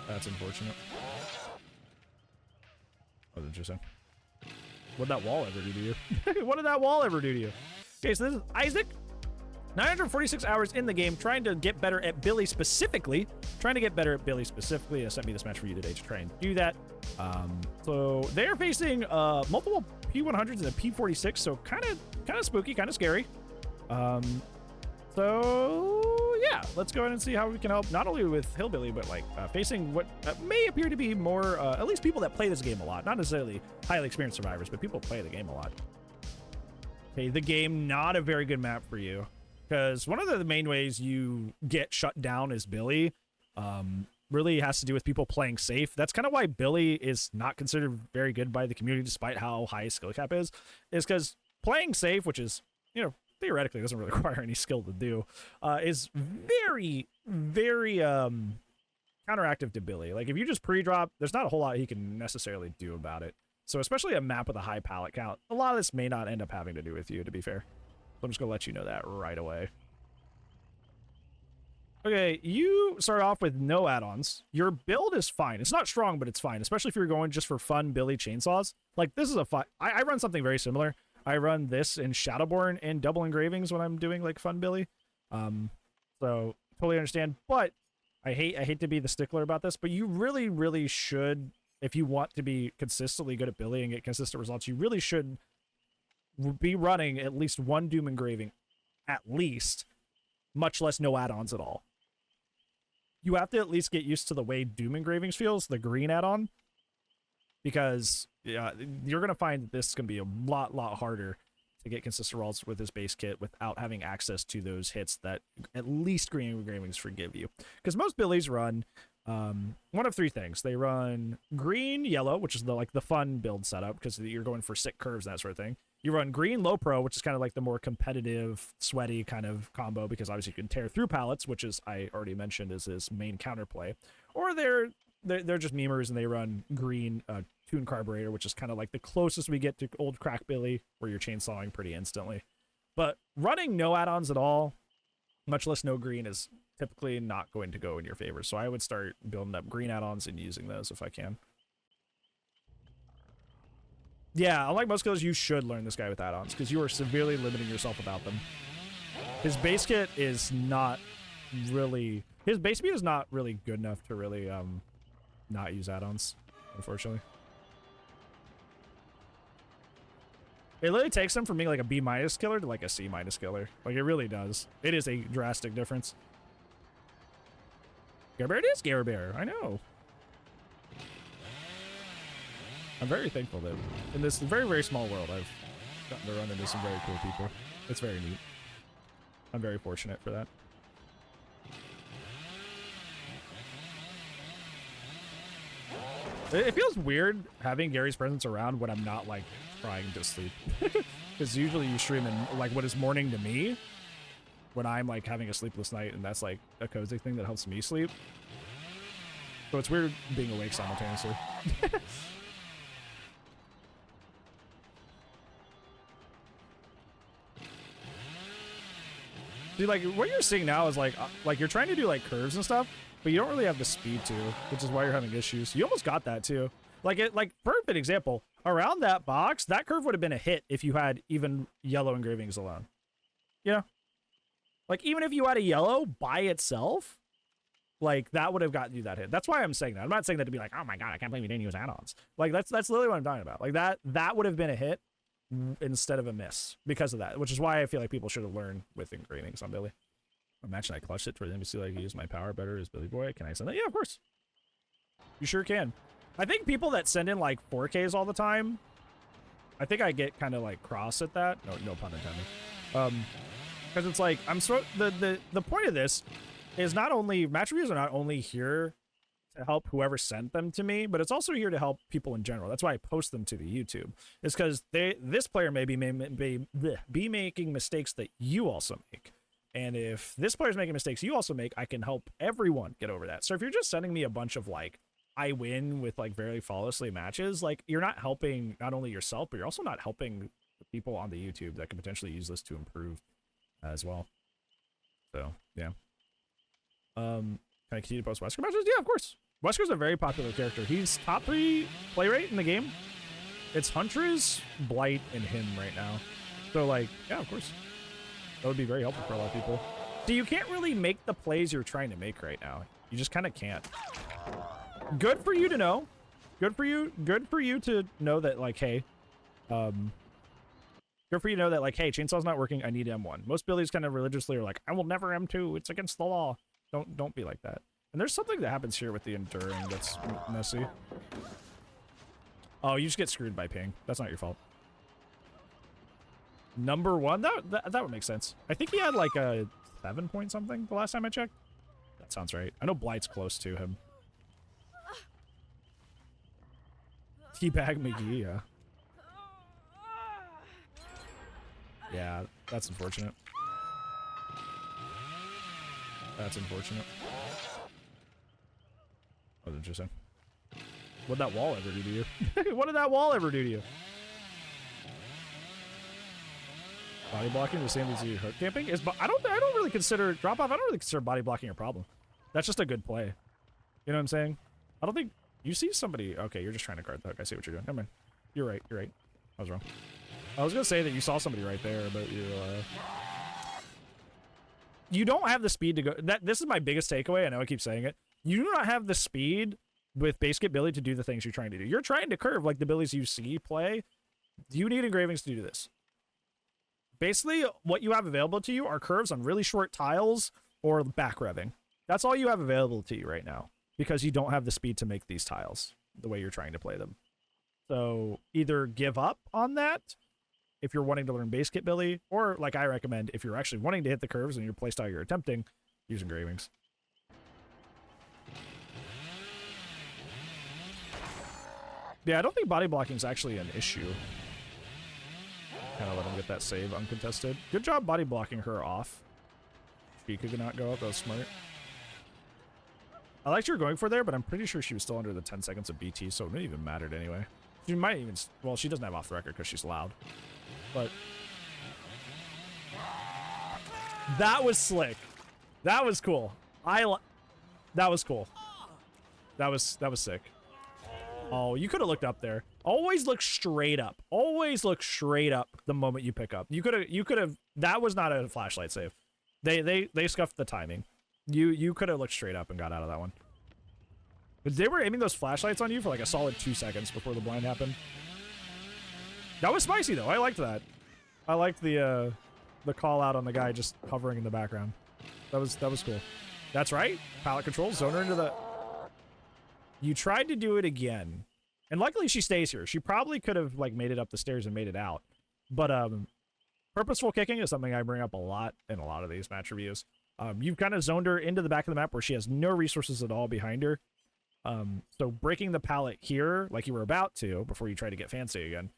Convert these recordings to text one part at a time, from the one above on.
That's unfortunate. What did you say? What did that wall ever do to you? What did that wall ever do to you? Okay, so this is Isaac. 946 hours in the game, trying to get better at Billy specifically. Trying to get better at Billy specifically. I sent me this match for you today to try and do that. So they're facing multiple P100s and a P46, so kind of spooky, kind of scary. So yeah, let's go ahead and see how we can help not only with Hillbilly, but like facing what may appear to be more, at least people that play this game a lot. Not necessarily highly experienced survivors, but people play the game a lot. Okay, the game, not a very good map for you. Because one of the main ways you get shut down as Billy really has to do with people playing safe. That's kind of why Billy is not considered very good by the community, despite how high his skill cap is because playing safe, which is, you know, theoretically doesn't really require any skill to do, is very, very counteractive to Billy. Like, if you just pre-drop, there's not a whole lot he can necessarily do about it. So especially a map with a high pallet count, a lot of this may not end up having to do with you, to be fair. So I'm just gonna let you know that right away. Okay, you start off with no add-ons. Your build is fine. It's not strong, but it's fine, especially if you're going just for fun Billy chainsaws. Like, this is a fun... I run something very similar. I run this in Shadowborn and double engravings when I'm doing, like, fun Billy. So, totally understand. But I hate to be the stickler about this, but you really, really should, if you want to be consistently good at Billy and get consistent results, you really should be running at least one Doom engraving, at least, much less no add-ons at all. You have to at least get used to the way Doom engravings feels, the green add-on, because you're going to find that this is going to be a lot harder to get consistent results with this base kit without having access to those hits that at least green engravings forgive you. Because most Billies run one of three things. They run green, yellow, which is the fun build setup because you're going for sick curves and that sort of thing. You run green, low pro, which is kind of like the more competitive, sweaty kind of combo because obviously you can tear through pallets, which is, I already mentioned, is his main counterplay. Or they're just memers and they run green tune carburetor, which is kind of like the closest we get to old crack Billy, where you're chainsawing pretty instantly. But running no add-ons at all, much less no green, is typically not going to go in your favor. So I would start building up green add-ons and using those if I can. Yeah, unlike most killers, you should learn this guy with add-ons because you are severely limiting yourself without them. His base kit is not really... His base speed is not really good enough to really not use add-ons, unfortunately. It literally takes him from being like a B- killer to like a C- killer. Like, it really does. It is a drastic difference. Gare Bear, it is Gare Bear, I know. I'm very thankful that in this very, very small world, I've gotten to run into some very cool people. It's very neat. I'm very fortunate for that. It feels weird having Gary's presence around when I'm not, like, trying to sleep. Because usually you stream in, like, what is morning to me when I'm, like, having a sleepless night, and that's, like, a cozy thing that helps me sleep. So it's weird being awake simultaneously. See, like, what you're seeing now is, like you're trying to do, like, curves and stuff, but you don't really have the speed to, which is why you're having issues. You almost got that, too. Like, perfect example. Around that box, that curve would have been a hit if you had even yellow engravings alone. You know? Like, even if you had a yellow by itself, like, that would have gotten you that hit. That's why I'm saying that. I'm not saying that to be like, oh my god, I can't believe you didn't use add-ons. Like, that's literally what I'm talking about. Like, that would have been a hit instead of a miss because of that, which is why I feel like people should have learned with engravings on Billy. Imagine I clutched it for them to see, like, use my power better as Billy Boy. Can I send that? Yeah, of course. You sure can. I think people that send in, like, 4Ks all the time, I think I get kind of, like, cross at that. No pun intended. Because it's like, the point of this is not only, match reviews are not only here to help whoever sent them to me, but it's also here to help people in general. That's why I post them to the YouTube. It's because this player may be making mistakes that you also make. And if this player's making mistakes you also make, I can help everyone get over that. So if you're just sending me a bunch of, like, I win with, like, very flawlessly matches, like, you're not helping not only yourself, but you're also not helping the people on the YouTube that can potentially use this to improve as well. So, yeah. Can I continue to post Wesker matches? Yeah, of course. Wesker's a very popular character. He's top 3 play rate in the game. It's Huntress, Blight, and him right now. So, like, yeah, of course. That would be very helpful for a lot of people. So you can't really make the plays you're trying to make right now. You just kind of can't. Good for you to know. Good for you to know that, like, hey, good for you to know that, like, hey, Chainsaw's not working. I need M1. Most buildies kind of religiously are like, I will never M2. It's against the law. Don't be like that. And there's something that happens here with the enduring that's messy. Oh, you just get screwed by ping. That's not your fault. Number 1? That would make sense. I think he had like a 7 point something the last time I checked. That sounds right. I know Blight's close to him. Teabag McGee, yeah. Yeah, that's unfortunate. That's unfortunate. That was interesting. What'd that wall ever do to you? What did that wall ever do to you? Body blocking the same as you hook camping is. I don't really consider drop off. I don't really consider body blocking a problem. That's just a good play. You know what I'm saying? I don't think you see somebody. Okay, you're just trying to guard the hook. I see what you're doing. Never mind. You're right. You're right. I was wrong. I was gonna say that you saw somebody right there, but you don't have the speed to go. This is my biggest takeaway. I know I keep saying it. You do not have the speed with base kit Billy to do the things you're trying to do. You're trying to curve like the Billies you see play. You need engravings to do this. Basically, what you have available to you are curves on really short tiles or back revving. That's all you have available to you right now because you don't have the speed to make these tiles the way you're trying to play them. So either give up on that if you're wanting to learn base kit Billy, or like I recommend, if you're actually wanting to hit the curves and your playstyle you're attempting, use engravings. Yeah, I don't think body blocking is actually an issue. Kind of let him get that save uncontested. Good job body blocking her off. She could not go up. That was smart. I liked you were going for there, but I'm pretty sure she was still under the 10 seconds of BT, so it wouldn't even mattered anyway. She might even... Well, she doesn't have off the record because she's loud. But... that was slick. That was cool. That was cool. That was sick. Oh, you could have looked up there. Always look straight up. Always look straight up the moment you pick up. You could have. That was not a flashlight save. They scuffed the timing. You could have looked straight up and got out of that one. But they were aiming those flashlights on you for like a solid 2 seconds before the blind happened. That was spicy though. I liked that. I liked the call out on the guy just hovering in the background. That was cool. That's right. Pallet control. Zone her into the. You tried to do it again. And luckily she stays here. She probably could have like made it up the stairs and made it out. But purposeful kicking is something I bring up a lot in a lot of these match reviews. You've kind of zoned her into the back of the map where she has no resources at all behind her. So breaking the pallet here, like you were about to, before you try to get fancy again,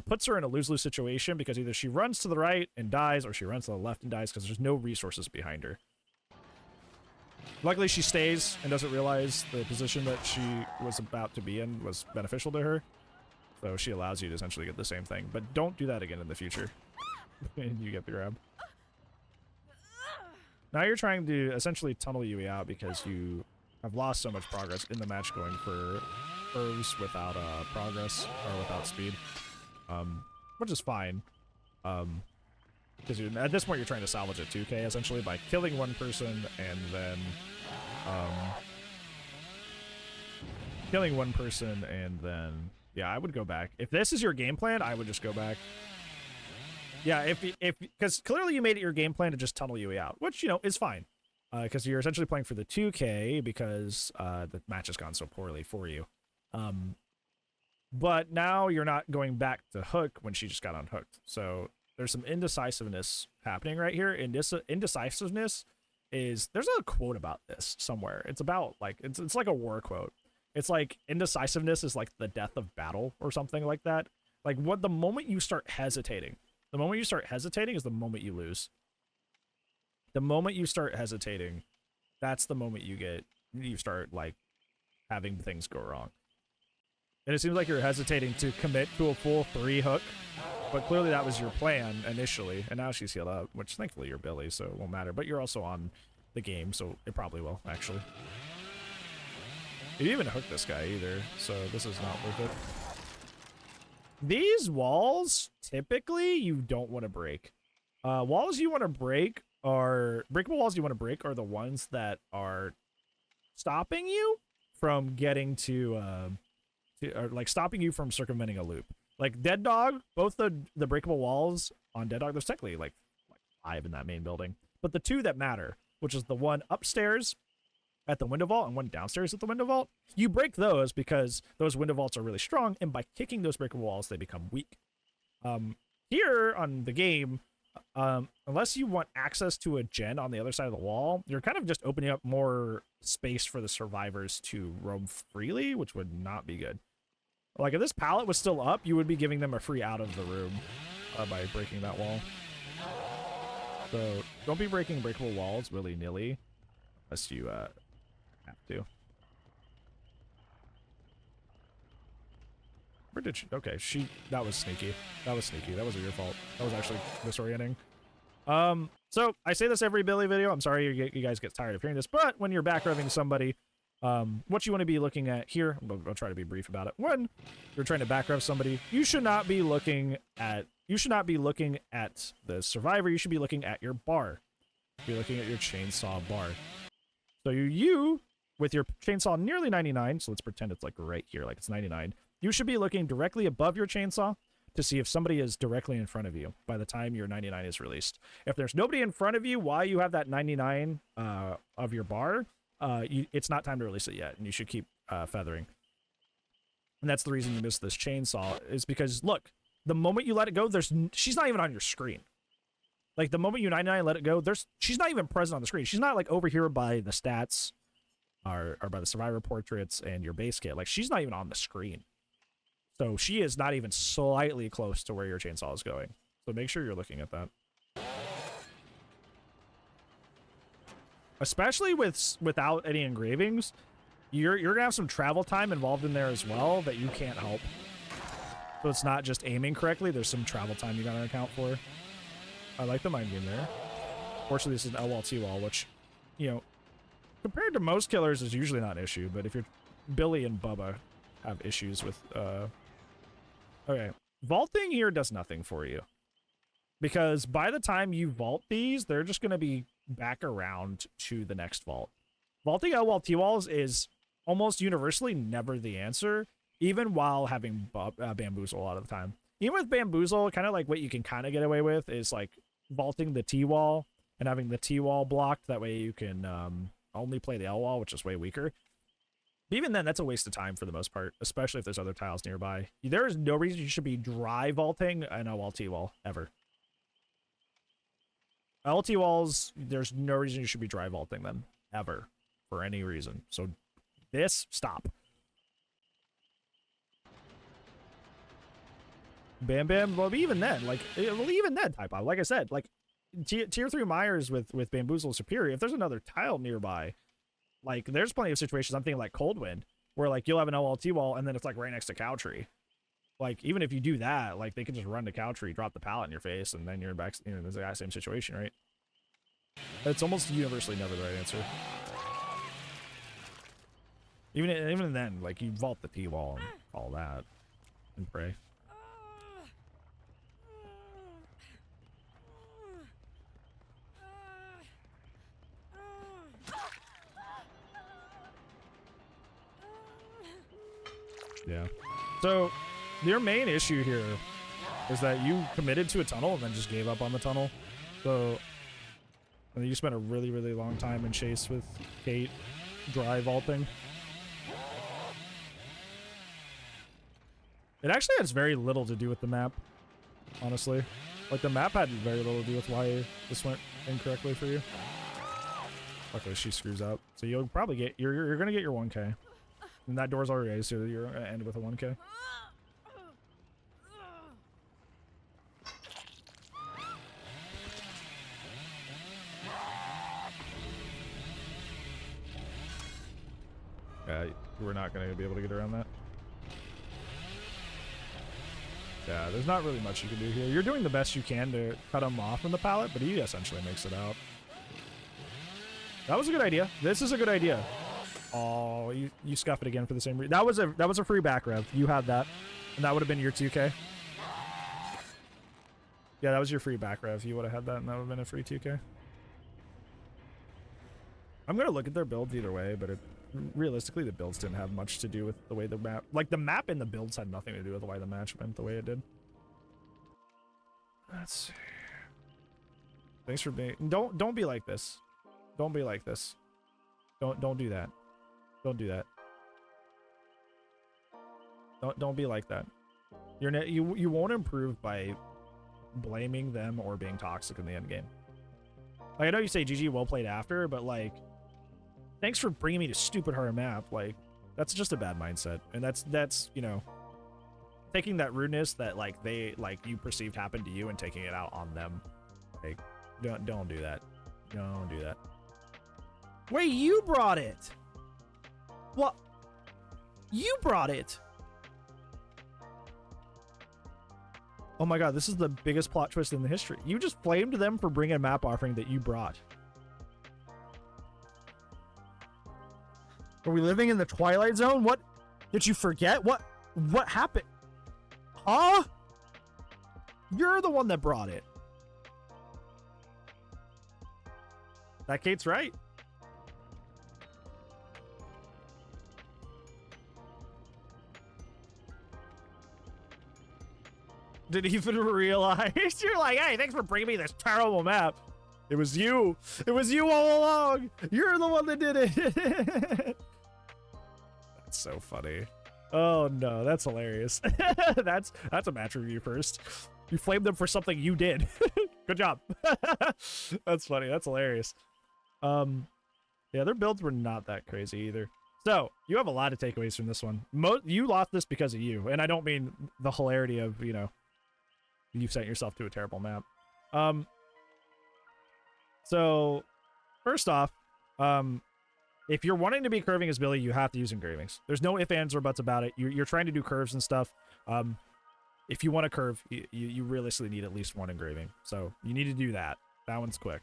puts her in a lose-lose situation because either she runs to the right and dies or she runs to the left and dies because there's no resources behind her. Luckily, she stays and doesn't realize the position that she was about to be in was beneficial to her. So she allows you to essentially get the same thing. But don't do that again in the future. And you get the grab. Now you're trying to essentially tunnel Yui out because you have lost so much progress in the match going for curves without progress or without speed. Which is fine. Because at this point you're trying to salvage a 2K essentially by killing one person and then yeah, I would go back. If this is your game plan, I would just go back. Yeah, because clearly you made it your game plan to just tunnel Yui out, which, you know, is fine. Because you're essentially playing for the 2K because the match has gone so poorly for you. But now you're not going back to hook when she just got unhooked. So there's some indecisiveness happening right here. Indecisiveness is, there's a quote about this somewhere. It's about like, it's like a war quote. It's like indecisiveness is like the death of battle or something like that. Like the moment you start hesitating, the moment you start hesitating is the moment you lose. The moment you start hesitating, that's the moment you start like having things go wrong. And it seems like you're hesitating to commit to a full 3 hook, but clearly that was your plan initially, and now she's healed up, which thankfully you're Billy, so it won't matter. But you're also on the game, so it probably will, actually. You didn't even hook this guy either, so this is not worth it. These walls, typically, you don't want to break. Walls you want to break are... Breakable walls you want to break are the ones that are stopping you from getting to or like stopping you from circumventing a loop. Like Dead Dog, both the breakable walls on Dead Dog, there's technically like 5 in that main building. But the 2 that matter, which is the one upstairs at the window vault and one downstairs at the window vault, you break those because those window vaults are really strong, and by kicking those breakable walls, they become weak. Here on the game, unless you want access to a gen on the other side of the wall, you're kind of just opening up more space for the survivors to roam freely, which would not be good. Like, if this pallet was still up, you would be giving them a free out of the room by breaking that wall. So, don't be breaking breakable walls willy-nilly, unless you have to. Where did she? Okay, that was sneaky. That was sneaky. That wasn't your fault. That was actually disorienting. So I say this every Billy video. I'm sorry you guys get tired of hearing this, but when you're back revving somebody, what you want to be looking at here, I'll try to be brief about it. When you're trying to back rev somebody, you should not be looking at the survivor. You should be looking at your bar. Be looking at your chainsaw bar. So you with your chainsaw nearly 99, so let's pretend it's like right here, like it's 99. You should be looking directly above your chainsaw to see if somebody is directly in front of you by the time your 99 is released. If there's nobody in front of you while you have that 99 of your bar, it's not time to release it yet, and you should keep feathering. And that's the reason you missed this chainsaw, is because, look, the moment you let it go, she's not even on your screen. Like, the moment you 99 let it go, she's not even present on the screen. She's not, like, over here by the stats or by the survivor portraits and your base kit. Like, she's not even on the screen. So she is not even slightly close to where your chainsaw is going. So make sure you're looking at that. Especially without any engravings, you're gonna have some travel time involved in there as well that you can't help. So it's not just aiming correctly, there's some travel time you gotta account for. I like the mind game there. Fortunately, this is an L wall T wall, which, you know, compared to most killers is usually not an issue, but if you're Billy and Bubba have issues with okay, vaulting here does nothing for you, because by the time you vault these, they're just going to be back around to the next vault. Vaulting L wall T walls is almost universally never the answer, even while having bamboozle a lot of the time. Even with bamboozle, kind of like what you can kind of get away with is like vaulting the T wall and having the T wall blocked. That way you can only play the L wall, which is way weaker. Even then, that's a waste of time for the most part, especially if there's other tiles nearby. There is no reason you should be dry vaulting an L wall T wall ever. LT walls, there's no reason you should be dry vaulting them ever for any reason. So stop. Bam Bam, well, even then, like, type out. Like I said, like, tier 3 Myers with Bamboozle Superior, if there's another tile nearby, like, there's plenty of situations, I'm thinking like Cold Wind, where, like, you'll have an LLT wall, and then it's, like, right next to Cow Tree. Like, even if you do that, like, they can just run to Cow Tree, drop the pallet in your face, and then you're back, you know, there's the same situation, right? It's almost universally never the right answer. Even then, like, you vault the T-wall and all that, and pray. Yeah. So, your main issue here is that you committed to a tunnel and then just gave up on the tunnel. So, and then you spent a really, really long time in chase with Kate, dry vaulting. It actually has very little to do with the map, honestly. Like, the map had very little to do with why this went incorrectly for you. Luckily, she screws up. So you'll probably get, you're gonna get your 1K. And that door's already raised, so you're gonna end with a 1K. Yeah, we're not gonna be able to get around that. Yeah, there's not really much you can do here. You're doing the best you can to cut him off from the pallet, but he essentially makes it out. That was a good idea. This is a good idea. Oh, you scuff it again for the same reason. That was a free back rev. You had that, and that would have been your 2K. Yeah, that was your free back rev. You would have had that, and that would have been a free 2K. I'm gonna look at their builds either way, but realistically, the builds didn't have much to do with the way the map, like the map and the builds had nothing to do with why the match went the way it did. Let's see. Thanks for being. Don't be like this. Don't be like this. Don't do that. Don't do that. Don't be like that. You won't improve by blaming them or being toxic in the end game. Like, I know you say GG well played after, but like, thanks for bringing me to stupid hard map. Like, that's just a bad mindset, and that's you know, taking that rudeness that like you perceived happened to you and taking it out on them. Like, don't do that. Don't do that. Wait, you brought it. What? You brought it. Oh my god, this is the biggest plot twist in the history. You just flamed them for bringing a map offering that you brought. Are we living in the Twilight Zone? What? Did you forget? What happened? Huh? You're the one that brought it. That Kate's right. Didn't even realize. You're like, hey, thanks for bringing me this terrible map. It was you. It was you all along. You're the one that did it. That's so funny. Oh no, that's hilarious. that's a match review first. You flamed them for something you did. Good job. That's funny. That's hilarious. Yeah, their builds were not that crazy either. So you have a lot of takeaways from this one. You lost this because of you, and I don't mean the hilarity of, you know, you sent yourself to a terrible map. So first off, if you're wanting to be curving as Billy, you have to use engravings. There's no ifs, ands, or buts about it. You're trying to do curves and stuff. If you want to curve, you realistically need at least one engraving. So you need to do that. That one's quick.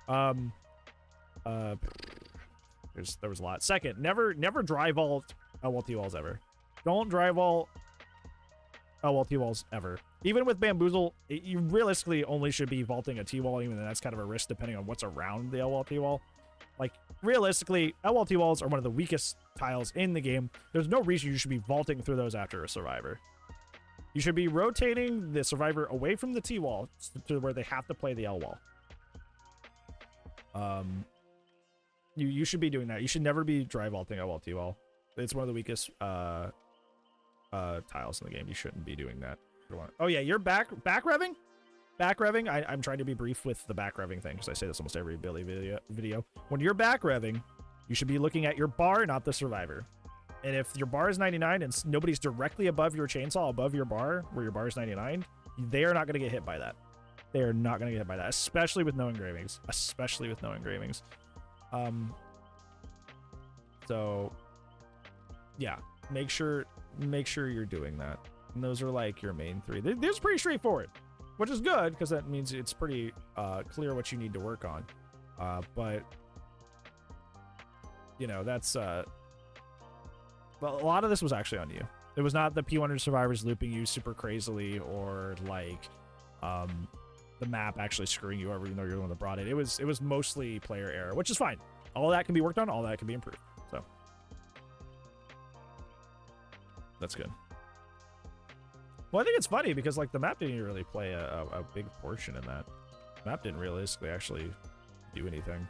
There was a lot. Second, never dry vault LLT walls ever. Don't dry vault LLT walls ever. Even with Bamboozle, you realistically only should be vaulting a T-wall, even though that's kind of a risk depending on what's around the LLT wall. Like, realistically, LLT walls are one of the weakest tiles in the game. There's no reason you should be vaulting through those after a survivor. You should be rotating the survivor away from the T-wall to where they have to play the L-wall. You should be doing that. You should never be dry vaulting LLT wall. It's one of the weakest tiles in the game. You shouldn't be doing that. Oh yeah, you're back revving? Back revving? I'm trying to be brief with the back revving thing because I say this almost every Billy video. When you're back revving, you should be looking at your bar, not the survivor. And if your bar is 99 and nobody's directly above your chainsaw, above your bar, where your bar is 99, they are not going to get hit by that. They are not going to get hit by that, especially with no engravings. Especially with no engravings. So yeah, make sure you're doing that. And those are like your main three. This is pretty straightforward, which is good because that means it's pretty clear what you need to work on. But you know, that's well, a lot of this was actually on you. It was not the P100 survivors looping you super crazily or like the map actually screwing you over even though you're the one that brought it. It was mostly player error, which is fine. All that can be worked on, all that can be improved. So that's good. Well, I think it's funny because like the map didn't really play a big portion in that. The map didn't realistically actually do anything.